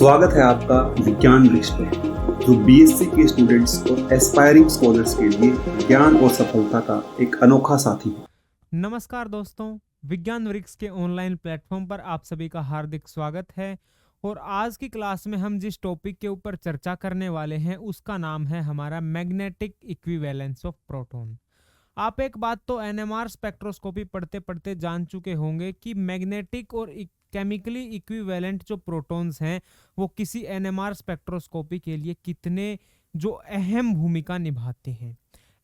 स्वागत है आपका विज्ञान वृक्ष पर, जो बीएससी के स्टूडेंट्स और एस्पायरिंग स्कॉलर्स के लिए ज्ञान और सफलता का एक अनोखा साथी है। नमस्कार दोस्तों, विज्ञान वृक्ष के ऑनलाइन प्लेटफॉर्म पर आप सभी का हार्दिक स्वागत है। और आज की क्लास में हम जिस टॉपिक के ऊपर चर्चा करने वाले हैं उसका नाम है हमारा मैग्नेटिक इक्विवेलेंस ऑफ प्रोटॉन। आप एक बात तो एनएमआर स्पेक्ट्रोस्कोपी पढ़ते पढ़ते जान चुके होंगे कि मैग्नेटिक और केमिकली इक्विवेलेंट जो प्रोटॉन्स हैं वो किसी एनएमआर स्पेक्ट्रोस्कोपी के लिए कितने जो अहम भूमिका निभाते हैं।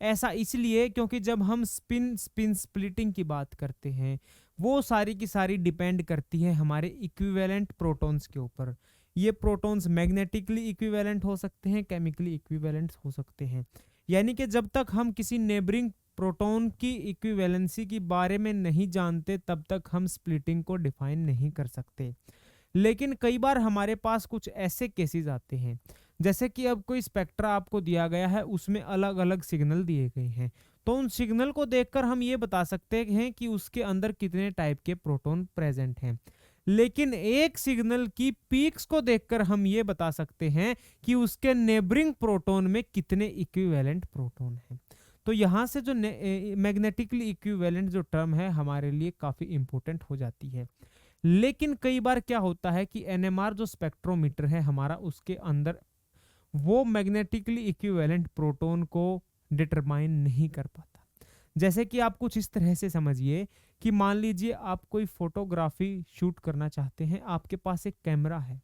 ऐसा इसलिए क्योंकि जब हम स्पिन स्प्लिटिंग की बात करते हैं वो सारी की सारी डिपेंड करती है हमारे इक्विवेलेंट प्रोटॉन्स के ऊपर। ये प्रोटॉन्स मैग्नेटिकली इक्विवेलेंट हो सकते हैं, केमिकली इक्विवेलेंट हो सकते हैं। यानी कि जब तक हम किसी नेबरिंग प्रोटॉन की इक्विवेलेंसी के बारे में नहीं जानते तब तक हम स्प्लिटिंग को डिफाइन नहीं कर सकते। लेकिन कई बार हमारे पास कुछ ऐसे केसेस आते हैं जैसे कि अब कोई स्पेक्ट्रा आपको दिया गया है, उसमें अलग अलग सिग्नल दिए गए हैं, तो उन सिग्नल को देखकर हम ये बता सकते हैं कि उसके अंदर कितने टाइप के प्रोटॉन प्रेजेंट हैं। लेकिन एक सिग्नल की पीक्स को देखकर हम ये बता सकते हैं कि उसके नेबरिंग प्रोटॉन में कितने इक्विवेलेंट प्रोटॉन हैं। तो यहाँ से जो मैग्नेटिकली इक्विवेलेंट जो टर्म है हमारे लिए काफी इंपॉर्टेंट हो जाती है। लेकिन कई बार क्या होता है कि एनएमआर जो स्पेक्ट्रोमीटर है हमारा, उसके अंदर वो मैग्नेटिकली इक्विवेलेंट प्रोटॉन को डिटरमाइन नहीं कर पाता। जैसे कि आप कुछ इस तरह से समझिए कि मान लीजिए आप कोई फोटोग्राफी शूट करना चाहते हैं, आपके पास एक कैमरा है।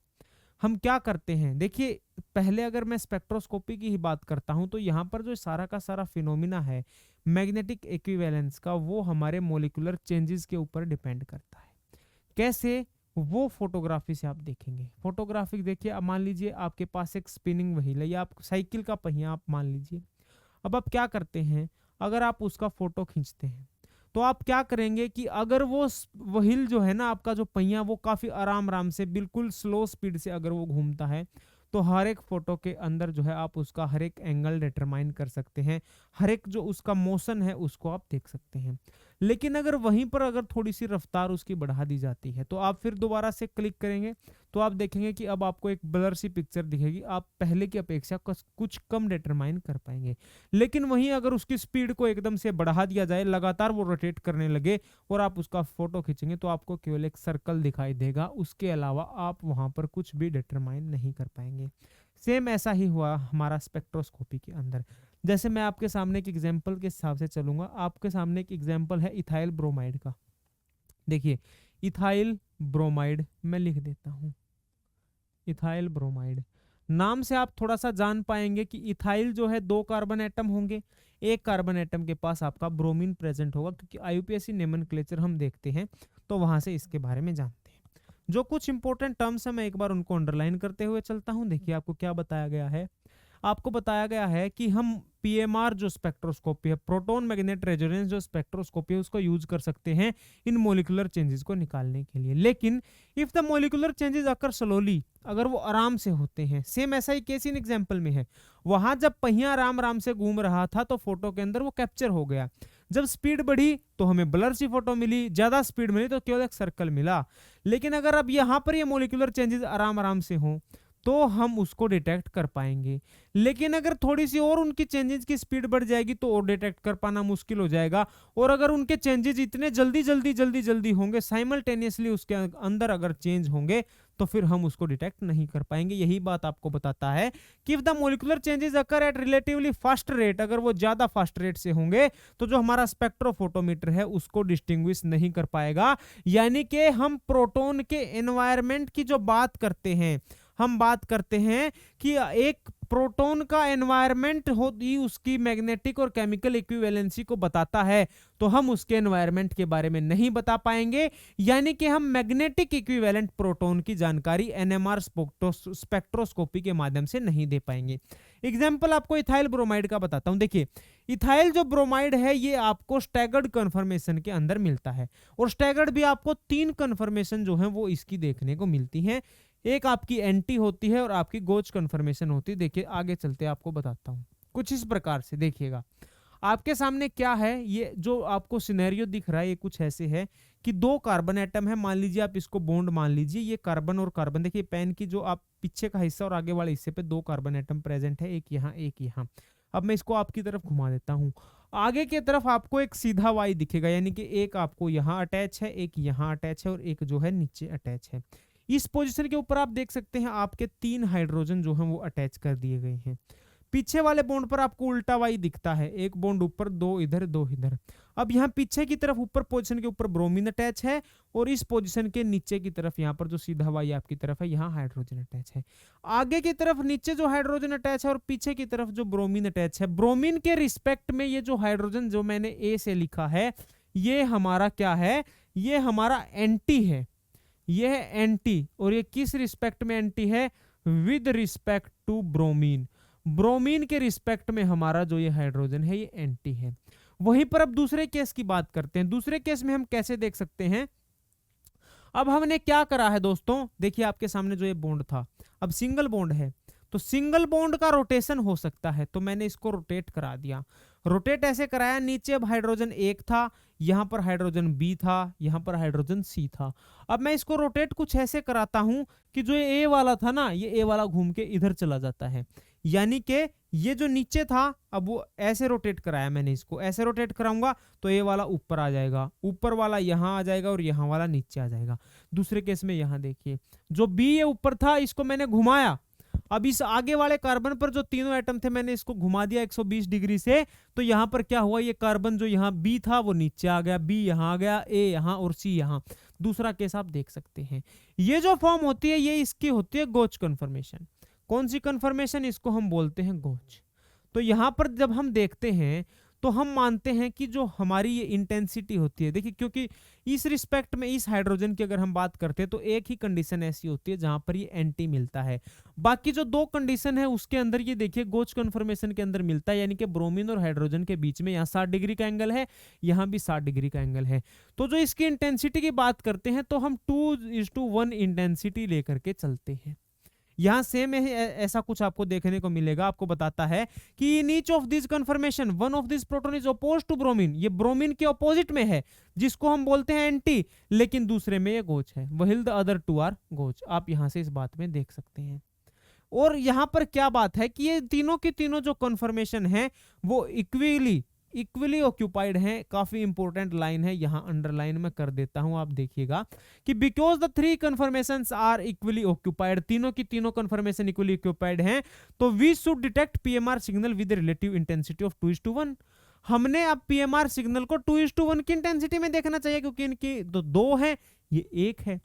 हम क्या करते हैं, देखिए पहले अगर मैं स्पेक्ट्रोस्कोपी की ही बात करता हूं तो यहाँ पर जो सारा का सारा फिनोमिना है मैग्नेटिक इक्विवेलेंस का, वो हमारे मोलिकुलर चेंजेस के ऊपर डिपेंड करता है। कैसे, वो फोटोग्राफी से आप देखेंगे। फोटोग्राफी देखिए, अब मान लीजिए आपके पास एक स्पिनिंग व्हील है या आप साइकिल का पहिया आप मान लीजिए। अब आप क्या करते हैं, अगर आप उसका फोटो खींचते हैं तो आप क्या करेंगे कि अगर वो व्हील जो है ना, आपका जो पहिया, वो काफी आराम आराम से बिल्कुल स्लो स्पीड से अगर वो घूमता है तो हर एक फोटो के अंदर जो है आप उसका हर एक एंगल डिटरमाइन कर सकते हैं, हर एक जो उसका मोशन है उसको आप देख सकते हैं। लेकिन अगर वहीं पर अगर थोड़ी सी रफ्तार उसकी बढ़ा दी जाती है तो आप फिर दोबारा से क्लिक करेंगे तो आप देखेंगे कि अब आपको एक ब्लर सी पिक्चर दिखेगी, आप पहले की अपेक्षा कुछ कम डिटरमाइन कर पाएंगे। लेकिन वहीं अगर उसकी स्पीड को एकदम से बढ़ा दिया जाए, लगातार वो रोटेट करने लगे और आप उसका फोटो खींचेंगे तो आपको केवल एक सर्कल दिखाई देगा, उसके अलावा आप वहां पर कुछ भी डिटरमाइन नहीं कर पाएंगे। सेम ऐसा ही हुआ हमारा स्पेक्ट्रोस्कोपी के अंदर। जैसे मैं आपके सामने एक एग्जांपल के हिसाब से चलूंगा, आपके सामने एक एग्जांपल है इथाइल ब्रोमाइड का। देखिए इथाइल ब्रोमाइड मैं लिख देता हूं, इथाइल ब्रोमाइड नाम से आप थोड़ा सा जान पाएंगे कि इथाइल जो है 2 कार्बन एटम होंगे, एक कार्बन एटम के पास आपका ब्रोमीन प्रेजेंट होगा, क्योंकि आईयूपीएसी नोमेनक्लेचर हम देखते हैं तो वहां से इसके बारे में जानते हैं। जो कुछ इंपॉर्टेंट टर्म्स है मैं एक बार उनको अंडरलाइन करते हुए चलता हूं। देखिए आपको क्या बताया गया है, आपको बताया गया है कि हम पीएमआर जो स्पेक्ट्रोस्कोपी है, प्रोटॉन मैग्नेट रेजोनेंस जो स्पेक्ट्रोस्कोपी है, उसको यूज कर सकते हैं इन मॉलिक्यूलर चेंजेस को निकालने के लिए। लेकिन if the molecular changes occur slowly, अगर वो आराम से होते हैं, सेम ऐसा ही केस इन एग्जांपल में है। वहां जब पहिया आराम आराम से घूम रहा था तो फोटो के अंदर वो कैप्चर हो गया, जब स्पीड बढ़ी तो हमें ब्लर सी फोटो मिली, ज्यादा स्पीड मिली तो केवल एक सर्कल मिला। लेकिन अगर अब यहां पर ये मॉलिक्यूलर चेंजेस आराम आराम से हों तो हम उसको डिटेक्ट कर पाएंगे। लेकिन अगर थोड़ी सी और उनकी चेंजेस की स्पीड बढ़ जाएगी तो और डिटेक्ट कर पाना मुश्किल हो जाएगा। और अगर उनके चेंजेस इतने जल्दी जल्दी जल्दी जल्दी होंगे, साइमल्टेनियसली उसके अंदर अगर चेंज होंगे तो फिर हम उसको डिटेक्ट नहीं कर पाएंगे। यही बात आपको बताता है कि if the molecular changes occur at relatively fast rate, अगर वो ज्यादा फास्ट रेट से होंगे तो जो हमारा स्पेक्ट्रोफोटोमीटर है उसको डिस्टिंग्विश नहीं कर पाएगा। यानी कि हम प्रोटॉन के एनवायरनमेंट की जो बात करते हैं, हम बात करते हैं कि एक प्रोटॉन का एनवायरनमेंट होती उसकी मैग्नेटिक और केमिकल इक्विवेलेंसी को बताता है, तो हम उसके एनवायरनमेंट के बारे में नहीं बता पाएंगे। यानी कि हम मैग्नेटिक इक्विवेलेंट प्रोटॉन की जानकारी एनएमआर स्पेक्ट्रोस्कोपी के माध्यम से नहीं दे पाएंगे। एग्जाम्पल आपको इथाइल ब्रोमाइड का बताता हूं। देखिए इथाइल जो ब्रोमाइड है ये आपको स्टैगर्ड कन्फर्मेशन के अंदर मिलता है, और स्टैगर्ड भी आपको 3 कन्फर्मेशन जो है वो इसकी देखने को मिलती है। एक आपकी एंटी होती है और आपकी गोच कन्फर्मेशन होती है। देखिए आगे चलते आपको बताता हूं कुछ इस प्रकार से। देखिएगा आपके सामने क्या है, ये जो आपको सिनेरियो दिख रहा है ये कुछ ऐसे है कि दो कार्बन एटम है, मान लीजिए आप इसको बॉन्ड मान लीजिए, ये कार्बन और कार्बन, देखिए पेन की जो आप पीछे का हिस्सा और आगे वाले हिस्से पे दो कार्बन एटम प्रेजेंट है, एक यहाँ एक यहाँ। अब मैं इसको आपकी तरफ घुमा देता हूँ, आगे की तरफ आपको एक सीधा वाई दिखेगा, यानी कि एक आपको यहाँ अटैच है, एक यहाँ अटैच है और एक जो है नीचे अटैच है। इस पोजीशन के ऊपर आप देख सकते हैं आपके 3 हाइड्रोजन जो हैं वो अटैच कर दिए गए हैं। पीछे वाले बॉन्ड पर आपको उल्टा वाई दिखता है, एक बॉन्ड ऊपर, दो इधर दो इधर। अब यहाँ पीछे की तरफ ऊपर पोजीशन के ऊपर ब्रोमीन अटैच है और इस पोजीशन के नीचे की तरफ यहाँ पर जो सीधा वाई आपकी तरफ है यहाँ हाइड्रोजन अटैच है। आगे की तरफ नीचे जो हाइड्रोजन अटैच है और पीछे की तरफ जो ब्रोमीन अटैच है, ब्रोमीन के रिस्पेक्ट में ये जो हाइड्रोजन जो मैंने ए से लिखा है ये हमारा क्या है, ये हमारा एंटी है, ये है एंटी। और ये किस रिस्पेक्ट में एंटी है, with respect to bromine, bromine के रिस्पेक्ट में हमारा जो ये हाइड्रोजन है ये एंटी है। वहीं पर अब दूसरे केस की बात करते हैं, दूसरे केस में हम कैसे देख सकते हैं। अब हमने क्या करा है दोस्तों, देखिए आपके सामने जो ये बॉन्ड था, अब सिंगल बॉन्ड है तो सिंगल बॉन्ड का रोटेशन हो सकता है, तो मैंने इसको रोटेट करा दिया। रोटेट ऐसे कराया, नीचे अब हाइड्रोजन एक था, यहां पर हाइड्रोजन बी था, यहां पर हाइड्रोजन सी था। अब मैं इसको रोटेट कुछ ऐसे कराता हूं कि जो ए वाला था ना, ये ए वाला घूम के इधर चला जाता है, यानी कि ये जो नीचे था अब वो ऐसे रोटेट कराया मैंने, इसको ऐसे रोटेट कराऊंगा तो ये वाला ऊपर आ जाएगा, ऊपर वाला यहाँ आ जाएगा और यहाँ वाला नीचे आ जाएगा। दूसरे केस में यहाँ देखिए जो बी ये ऊपर था इसको मैंने घुमाया, अब इस आगे वाले कार्बन पर जो तीनों एटम थे मैंने इसको घुमा दिया 120 डिग्री से, तो यहां पर क्या हुआ, ये कार्बन जो यहाँ बी था वो नीचे आ गया, बी यहाँ आ गया, ए यहाँ और सी यहाँ। दूसरा केस आप देख सकते हैं, ये जो फॉर्म होती है ये इसकी होती है गोच कन्फर्मेशन। कौन सी कन्फर्मेशन, इसको हम बोलते हैं गोच। तो यहां पर जब हम देखते हैं तो हम मानते हैं कि जो हमारी ये इंटेंसिटी होती है, देखिए क्योंकि इस रिस्पेक्ट में इस हाइड्रोजन की अगर हम बात करते हैं तो एक ही कंडीशन ऐसी होती है जहां पर ये एंटी मिलता है, बाकी जो दो कंडीशन है उसके अंदर ये देखिए गोच कन्फर्मेशन के अंदर मिलता है, यानी कि ब्रोमीन और हाइड्रोजन के बीच में यहाँ 60 डिग्री का एंगल है, यहाँ भी 60 डिग्री का एंगल है। तो जो इसकी इंटेंसिटी की बात करते हैं तो हम 2:1 इंटेंसिटी लेकर के चलते हैं। यहां सेम ऐसा कुछ आपको देखने को मिलेगा, आपको बताता है कि in each of this conformation one of this proton is oppose to bromine, ये ब्रोमीन के अपोजिट में है जिसको हम बोलते हैं एंटी, लेकिन दूसरे में ये गोच है, while the other two are gauche. आप यहां से इस बात में देख सकते हैं। और यहां पर क्या बात है कि ये तीनों की तीनों जो कन्फर्मेशन है वो इक्वली ऑक्यूपाइड हैं। काफी इंपॉर्टेंट लाइन है, यहां अंडरलाइन में कर देता हूं, आप देखिएगा कि because the 3 conformations are equally occupied, तीनों की तीनों कन्फर्मेशन इक्वली ऑक्यूपाइड हैं, तो we should detect PMR signal with relative intensity of 2:1। हमने अब पीएमआर सिग्नल को 2:1 की इंटेंसिटी में देखना चाहिए, क्योंकि इनकी दो है ये एक है,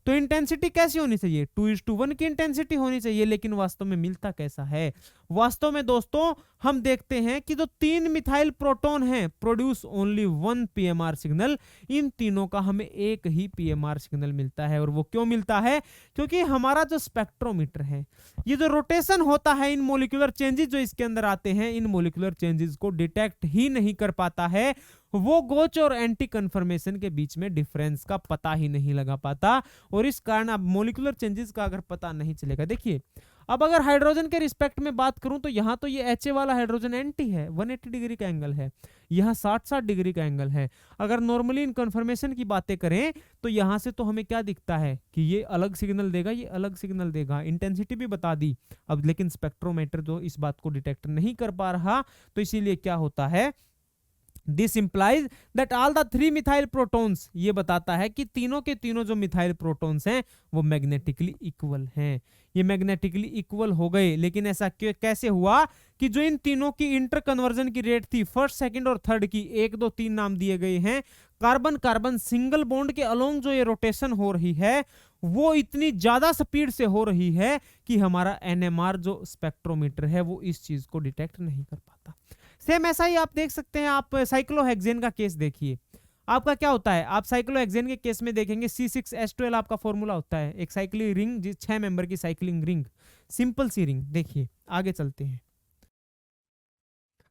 तो इंटेंसिटी कैसी होनी चाहिए, 2:1 की इंटेंसिटी होनी चाहिए। लेकिन वास्तव में मिलता कैसा है, वास्तव में दोस्तों हम देखते हैं कि जो 3 मिथाइल प्रोटॉन हैं प्रोड्यूस ओनली 1 पीएमआर सिग्नल, इन तीनों का हमें एक ही पीएमआर सिग्नल मिलता है। और वो क्यों मिलता है, क्योंकि हमारा जो स्पेक्ट्रोमीटर है, ये जो रोटेशन होता है, इन मोलिकुलर चेंजेस जो इसके अंदर आते हैं, इन मोलिकुलर चेंजेस को डिटेक्ट ही नहीं कर पाता है, वो गोच और एंटी कन्फर्मेशन के बीच में डिफरेंस का पता ही नहीं लगा पाता, और इस कारण अब मोलिकुलर चेंजेस का अगर पता नहीं चलेगा। देखिए अब अगर हाइड्रोजन के रिस्पेक्ट में बात करूं तो यहां तो ये HA वाला हाइड्रोजन एंटी है, 180 डिग्री का एंगल है, यहां 60 डिग्री का एंगल है। अगर नॉर्मली इन कन्फर्मेशन की बातें करें तो यहां से तो हमें क्या दिखता है कि ये अलग सिग्नल देगा, ये अलग सिग्नल देगा, इंटेंसिटी भी बता दी अब, लेकिन स्पेक्ट्रोमीटर जो इस बात को डिटेक्ट नहीं कर पा रहा, तो इसीलिए क्या होता है, this implies that all the 3 methyl protons, ये बताता है कि तीनों के तीनों जो मिथाइल प्रोटॉन्स हैं वो मैग्नेटिकली इक्वल हैं, ये मैग्नेटिकली इक्वल हो गए। लेकिन ऐसा कैसे हुआ कि जो इन तीनों की इंटर कन्वर्जन की रेट थी फर्स्ट, सेकंड और थर्ड की, 1, 2, 3 नाम दिए गए हैं, कार्बन कार्बन सिंगल बॉन्ड के अलोंग जो ये रोटेशन हो रही है वो इतनी ज्यादा स्पीड से हो रही है कि हमारा NMR जो स्पेक्ट्रोमीटर है वो इस चीज को डिटेक्ट नहीं कर पाता। सेम ऐसा ही आप देख सकते हैं, आप साइक्लोहेक्सेन का केस देखिए, आपका क्या होता है, आप साइक्लोहेक्सेन के केस में देखेंगे C6H12 आपका फॉर्मूला होता है, एक साइक्लिंग रिंग, 6 मेंबर की साइक्लिंग रिंग, सिंपल सी रिंग। देखिए आगे चलते हैं,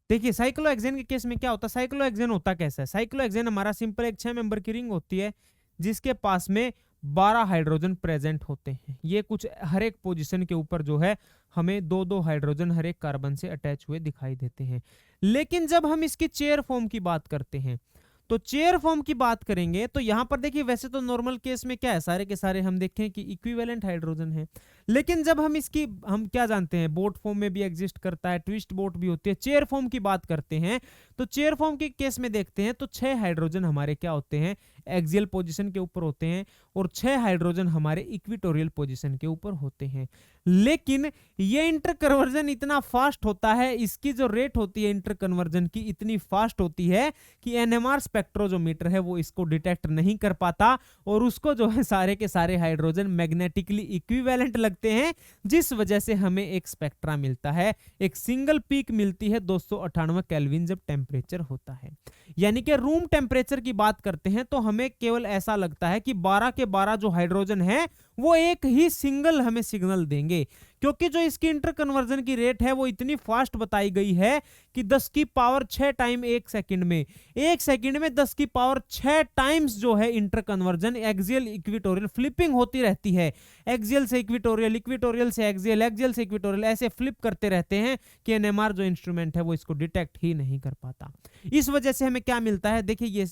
देखिए साइक्लोहेक्सेन के केस में क्या होता है, साइक्लोहेक्सेन होता कैसा है, साइक्लोहेक्सेन हमारा सिंपल एक 6 मेंबर की रिंग होती है जिसके पास में 12 हाइड्रोजन प्रेजेंट होते हैं। ये कुछ हर एक पोजीशन के ऊपर जो है हमें दो दो हाइड्रोजन हर एक कार्बन से अटैच हुए दिखाई देते हैं। लेकिन जब हम इसकी चेयर फॉर्म की बात करते हैं, तो चेयर फॉर्म की बात करेंगे तो यहां पर देखिए वैसे तो नॉर्मल केस में क्या है, सारे के सारे हम देखें कि इक्विवेलेंट हाइड्रोजन है। लेकिन जब हम क्या जानते हैं, बोट फॉर्म में भी एग्जिस्ट करता है, ट्विस्ट बोट भी होती है। चेयर फॉर्म की बात करते हैं तो चेयर फॉर्म के केस में देखते हैं तो 6 हाइड्रोजन हमारे क्या होते हैं, एक्सियल पोजीशन के ऊपर होते हैं, और 6 हाइड्रोजन हमारे इक्विटोरियल पोजीशन के ऊपर होते हैं। लेकिन ये इंटर कन्वर्जन इतना फास्ट होता है, इसकी जो रेट होती है इंटर कन्वर्जन की इतनी फास्ट होती है कि एनएमआर स्पेक्ट्रोमीटर है वो इसको डिटेक्ट नहीं कर पाता, और उसको जो है सारे के सारे हाइड्रोजन मैग्नेटिकली इक्विवेलेंट लगते हैं, जिस वजह से हमें एक स्पेक्ट्रा मिलता है, एक सिंगल पीक मिलती है 298 केल्विन जब टेम्परेचर होता है। यानी कि रूम टेम्परेचर की बात करते हैं तो हमें केवल ऐसा लगता है कि 12 के 12 जो हाइड्रोजन है वो एक ही सिंगल हमें सिग्नल देंगे, क्योंकि जो इसकी इंटर कन्वर्जन की रेट है वो इतनी फास्ट बताई गई है कि 10 की पावर 6 टाइम एक सेकंड में 10 की पावर 6 टाइम्स जो है inter conversion axial equatorial flipping होती रहती है। एक्सियल से इक्विटोरियल, इक्विटोरियल से एक्सियल, एक्सियल से इक्विटोरियल, ऐसे फ्लिप करते रहते हैं कि एनएमआर जो इंस्ट्रूमेंट है वो इसको डिटेक्ट ही नहीं कर पाता। इस वजह से हमें क्या मिलता है, देखिए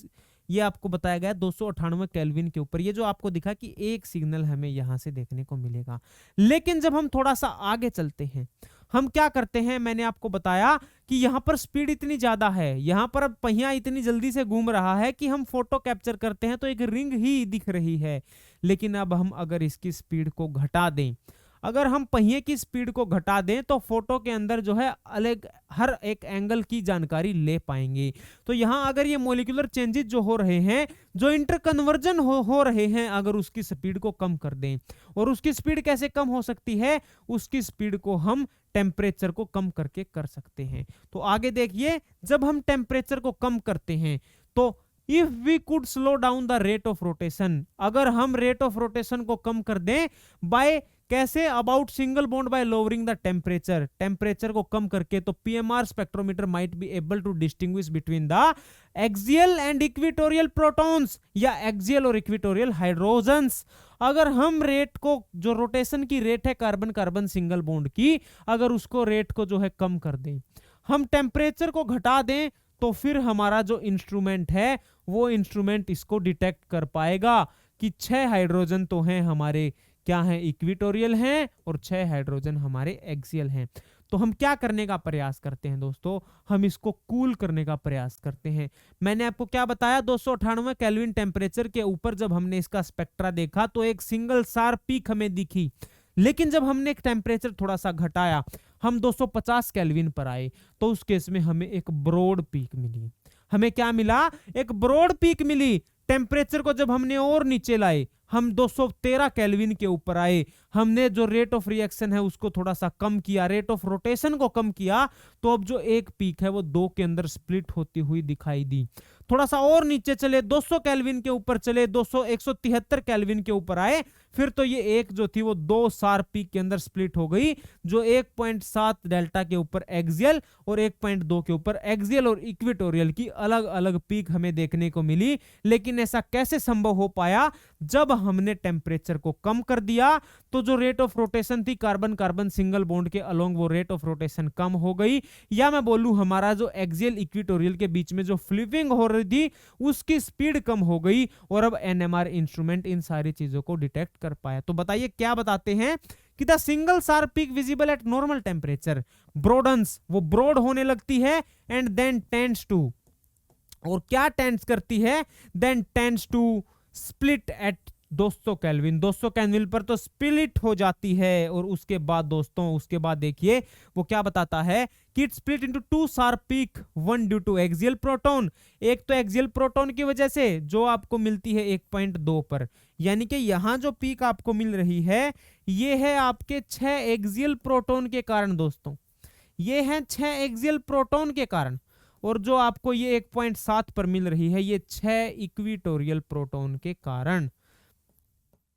ये आपको बताया गया 298 केल्विन के ऊपर, ये जो आपको दिखा कि एक सिग्नल हमें यहां से देखने को मिलेगा। लेकिन जब हम थोड़ा सा आगे चलते हैं, हम क्या करते हैं, मैंने आपको बताया कि यहां पर स्पीड इतनी ज्यादा है, यहां पर अब पहिया इतनी जल्दी से घूम रहा है कि हम फोटो कैप्चर करते हैं तो एक रिंग ही दिख रही है। लेकिन अब हम अगर इसकी स्पीड को घटा दें, अगर हम पहिए की स्पीड को घटा दें तो फोटो के अंदर जो है अलग हर एक एंगल की जानकारी ले पाएंगे। तो यहां अगर ये मॉलिक्यूलर चेंजेस जो हो रहे हैं, जो इंटर कन्वर्जन हो रहे हैं, अगर उसकी स्पीड को कम कर दें, और उसकी स्पीड कैसे कम हो सकती है, उसकी स्पीड को हम टेम्परेचर को कम करके कर सकते हैं। तो आगे देखिए, जब हम टेम्परेचर को कम करते हैं तो if we could slow down the rate of rotation, अगर हम रेट ऑफ रोटेशन को कम कर दें बाय कैसे, about single bond by lowering the temperature, temperature को कम करके, तो PMR spectrometer might be able to distinguish between the axial and equatorial protons या एक्सियल और इक्विटोरियल हाइड्रोजन्स। अगर हम रेट को, जो रोटेशन की रेट है कार्बन कार्बन सिंगल बॉन्ड की, अगर उसको रेट को जो है कम कर दें, हम टेम्परेचर को घटा दें, तो फिर हमारा जो इंस्ट्रूमेंट है वो इंस्ट्रूमेंट इसको डिटेक्ट कर पाएगा कि 6 हाइड्रोजन तो हैं हमारे क्या हैं, इक्विटोरियल हैं, और 6 हाइड्रोजन हमारे एक्सियल हैं। तो हम क्या करने का प्रयास करते हैं दोस्तों, हम इसको कूल करने का प्रयास करते हैं। मैंने आपको क्या बताया, 298 केल्विन टेम्परेचर के ऊपर जब हमने इसका स्पेक्ट्रा देखा तो एक सिंगल शार्प पीक हमें दिखी। लेकिन जब हमने टेम्परेचर थोड़ा सा घटाया, हम 250 केल्विन पर आए, तो उस केस में हमें एक ब्रॉड पीक मिली। हमें क्या मिला, एक ब्रॉड पीक मिली। टेम्परेचर को जब हमने और नीचे लाए, हम 213 केल्विन के ऊपर आए, हमने जो रेट ऑफ रिएक्शन है उसको थोड़ा सा कम किया, रेट ऑफ रोटेशन को कम किया, तो अब जो एक पीक है वो 2 के अंदर स्प्लिट होती हुई दिखाई दी। थोड़ा सा और नीचे चले, 200 केल्विन के ऊपर चले, 173 केल्विन के ऊपर आए, फिर तो ये एक जो थी वो 2 शार्प पीक के अंदर स्प्लिट हो गई, जो 1.7 डेल्टा के ऊपर एक्सियल और 1.2 के ऊपर एक्सियल और इक्विटोरियल की अलग अलग पीक हमें देखने को मिली। लेकिन ऐसा कैसे संभव हो पाया, जब हमने टेम्परेचर को कम कर दिया तो जो रेट ऑफ रोटेशन थी कार्बन कार्बन सिंगल बॉन्ड के अलोंग, वो रेट ऑफ रोटेशन कम हो गई, या मैं बोलूं हमारा जो एक्सियल इक्विटोरियल के बीच में जो फ्लिपिंग हो रही थी उसकी स्पीड कम हो गई, और अब एनएमआर इंस्ट्रूमेंट इन सारी चीजों को डिटेक्ट कर पाया। तो बताइए क्या बताते हैं कि the single sharp peak visible at normal temperature broadens, वो ब्रॉड होने लगती है, एंड देन टेंड्स टू, और क्या टेंड्स करती है, then tends to split at 200 kelvin, 200 kelvin पर तो स्प्लिट हो जाती है। और उसके बाद दोस्तों, उसके बाद देखिए वो क्या बताता है कि it split into 2 sharp peak, one due to axial proton, एक तो एक्सियल प्रोटॉन की वजह से जो आपको मिलती है 1.2 पर, यानी कि यहां जो पीक आपको मिल रही है ये है आपके 6 एक्सियल प्रोटॉन के कारण दोस्तों, ये है 6 एक्सियल प्रोटॉन के कारण, और जो आपको ये 1.7 पर मिल रही है ये 6 इक्विटोरियल प्रोटॉन के कारण।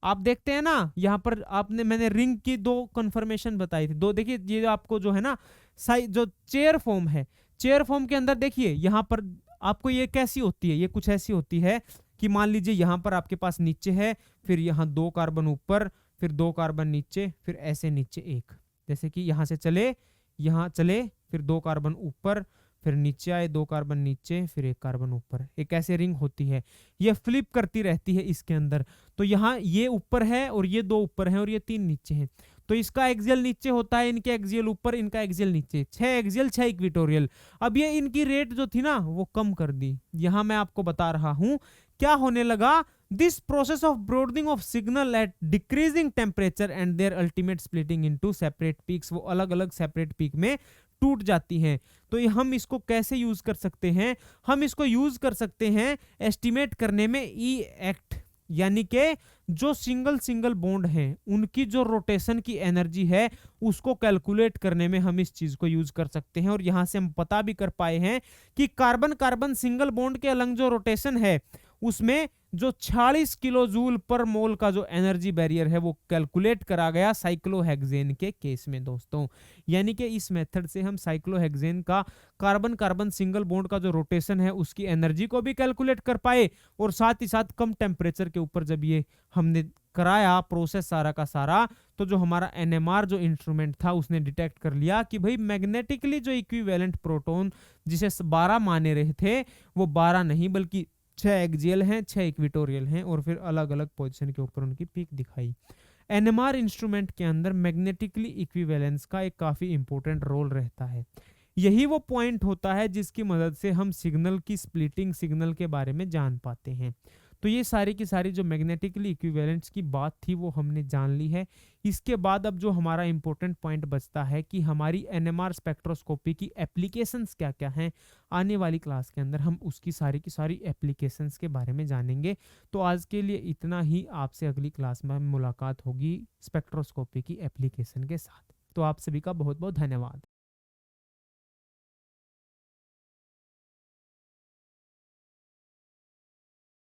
आप देखते हैं ना यहां पर मैंने रिंग की 2 कन्फर्मेशन बताई थी, 2 देखिए, ये आपको जो है ना जो चेयर फॉर्म है, चेयर फॉर्म के अंदर देखिए यहां पर आपको ये कैसी होती है, ये कुछ ऐसी होती है कि मान लीजिए यहाँ पर आपके पास नीचे है, फिर यहाँ 2 कार्बन ऊपर, फिर 2 कार्बन नीचे, फिर ऐसे नीचे 1, जैसे कि यहाँ से चले, यहाँ चले, फिर 2 कार्बन ऊपर, फिर नीचे आए, 2 कार्बन नीचे, फिर 1 कार्बन ऊपर, एक ऐसे रिंग होती है। ये फ्लिप करती रहती है इसके अंदर। तो यहाँ ये ऊपर है और ये 2 ऊपर हैं और ये 3 नीचे हैं। तो इसका एक्सियल नीचे होता है, इनके एक्सियल ऊपर, इनका एक्सियल नीचे, 6 एक्सियल 6 इक्वेटोरियल। अब ये इनकी रेट जो थी ना वो कम कर दी। यहाँ मैं आपको बता रहा हूं क्या होने लगा, this process of broadening of signal at decreasing temperature and their ultimate splitting into separate peaks, वो अलग अलग सेपरेट पीक में टूट जाती हैं। तो ये हम इसको कैसे यूज कर सकते हैं, हम इसको यूज कर सकते हैं एस्टिमेट करने में ई एक्ट, यानी कि जो सिंगल सिंगल बॉन्ड हैं उनकी जो रोटेशन की एनर्जी है उसको कैलकुलेट करने में हम इस चीज को यूज कर सकते हैं। और यहां से हम पता भी कर पाए हैं कि कार्बन कार्बन सिंगल बॉन्ड के अलग जो रोटेशन है उसमें जो 46 किलो जूल पर मोल का जो एनर्जी बैरियर है वो कैलकुलेट करा गया साइक्लोहेक्सेन के केस में दोस्तों। यानी कि इस मेथड से हम साइक्लोहेक्सेन का कार्बन कार्बन सिंगल बॉन्ड का जो रोटेशन है उसकी एनर्जी को भी कैलकुलेट कर पाए, और साथ ही साथ कम टेम्परेचर के ऊपर जब ये हमने कराया प्रोसेस सारा का सारा, तो जो हमारा एनएमआर जो इंस्ट्रूमेंट था उसने डिटेक्ट कर लिया कि भाई मैग्नेटिकली जो इक्विवेलेंट प्रोटॉन जिसे 12 माने रहे थे वो 12 नहीं बल्कि 6 एक्सियल हैं, 6 इक्वेटोरियल हैं, और फिर अलग अलग पोजीशन के ऊपर उनकी पीक दिखाई। एनएमआर इंस्ट्रूमेंट के अंदर मैग्नेटिकली इक्विवेलेंस का एक काफी इंपॉर्टेंट रोल रहता है। यही वो पॉइंट होता है जिसकी मदद से हम सिग्नल की स्प्लिटिंग सिग्नल के बारे में जान पाते हैं। तो ये सारी की सारी जो मैग्नेटिकली इक्विवेलेंट्स की बात थी वो हमने जान ली है। इसके बाद अब जो हमारा इंपॉर्टेंट पॉइंट बचता है कि हमारी एनएमआर स्पेक्ट्रोस्कोपी की एप्लीकेशंस क्या क्या हैं, आने वाली क्लास के अंदर हम उसकी सारी की सारी एप्लीकेशंस के बारे में जानेंगे। तो आज के लिए इतना ही, आपसे अगली क्लास में मुलाकात होगी स्पेक्ट्रोस्कोपी की एप्लीकेशन के साथ। तो आप सभी का बहुत बहुत धन्यवाद।